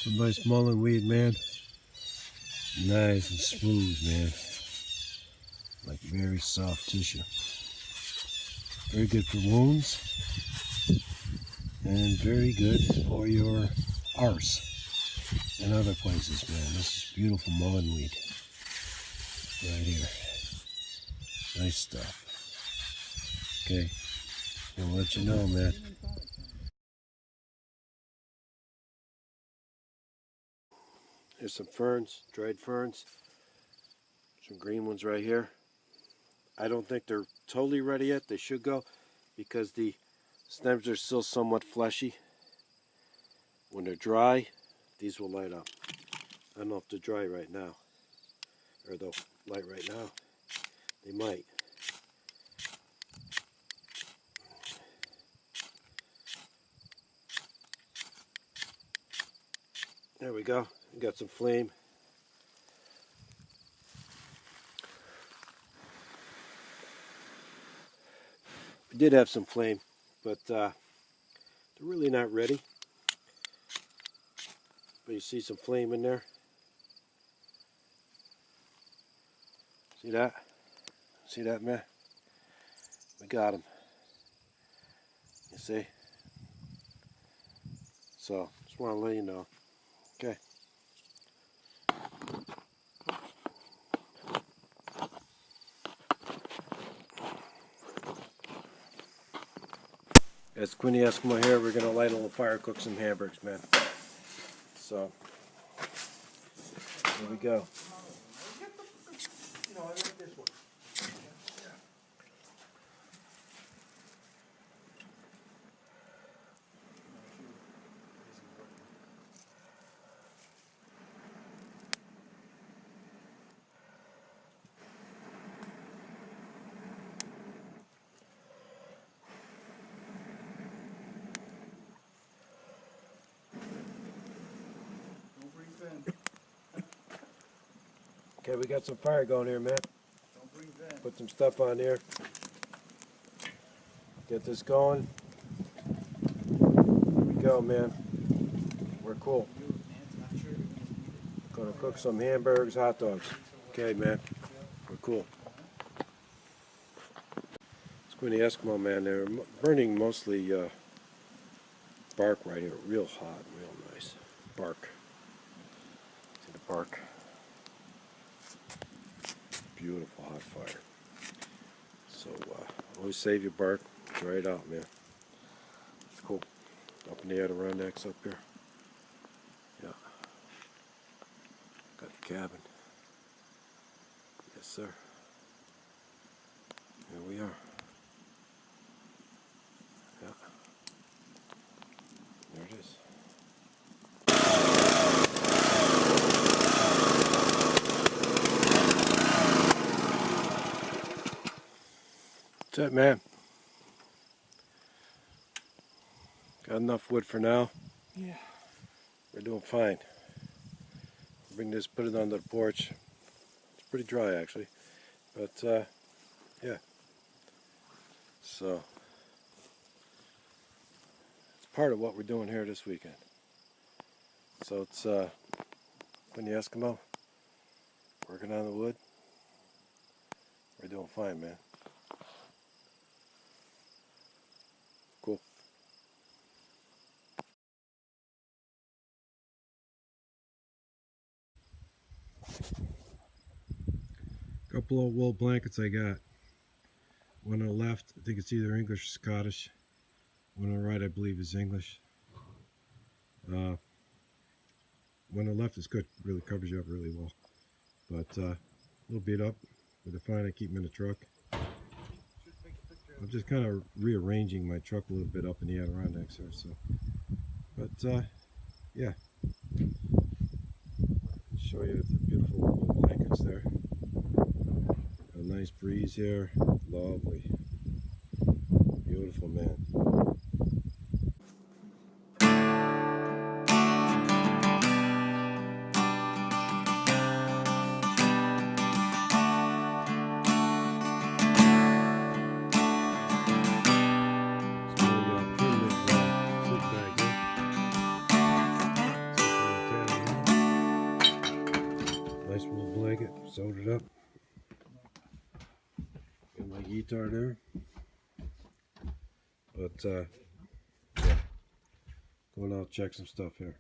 Some nice mullein weed, man. Nice and smooth, man. Like very soft tissue. Very good for wounds. And very good for your arse and other places, man. This is beautiful mullein weed. Right here. Nice stuff. Okay. I'll let you know, man. There's some ferns, dried ferns. Some green ones right here. I don't think they're totally ready yet. They should go because the stems are still somewhat fleshy. When they're dry, these will light up. I don't know if they're dry right now. Or they'll light right now. They might. There we go. We got some flame. We did have some flame, but they're really not ready. But you see some flame in there. See that? See that, man? We got them. You see? So, just want to let you know. Okay. It's Quinn the Eskimo here. We're gonna light a little fire, cook some hamburgers, man. So, here we go. Okay, we got some fire going here, man. Put some stuff on here. Get this going. Here we go, man. We're cool. Gonna cook some hamburgers, hot dogs. Okay, man. We're cool. It's Quinn the Eskimo, man. They're burning mostly bark right here. Real hot, real nice. Bark. See the bark? Beautiful hot fire. So always save your bark, dry it out, man. It's cool. Up in the Adirondacks up here. Yeah. Got the cabin. Yes, sir. Here we are. Yeah. There it is. That's it, man. Got enough wood for now. Yeah. We're doing fine. Bring this, put it on the porch. It's pretty dry, actually. But, yeah. So, it's part of what we're doing here this weekend. So it's, Quinn the Eskimo. Working on the wood. We're doing fine, man. Cool. Couple of wool blankets I got. One on the left, I think it's either English or Scottish. One on the right, I believe, is English. One on the left is good, really covers you up really well. But a little beat up, but they're fine. I keep them in the truck. I'm just kind of rearranging my truck a little bit up in the Adirondacks there. So, but yeah, show you the beautiful wool blankets there. A nice breeze here, lovely, beautiful, man. it, sewed it up. Got my guitar there. But, yeah. Going out, check some stuff here.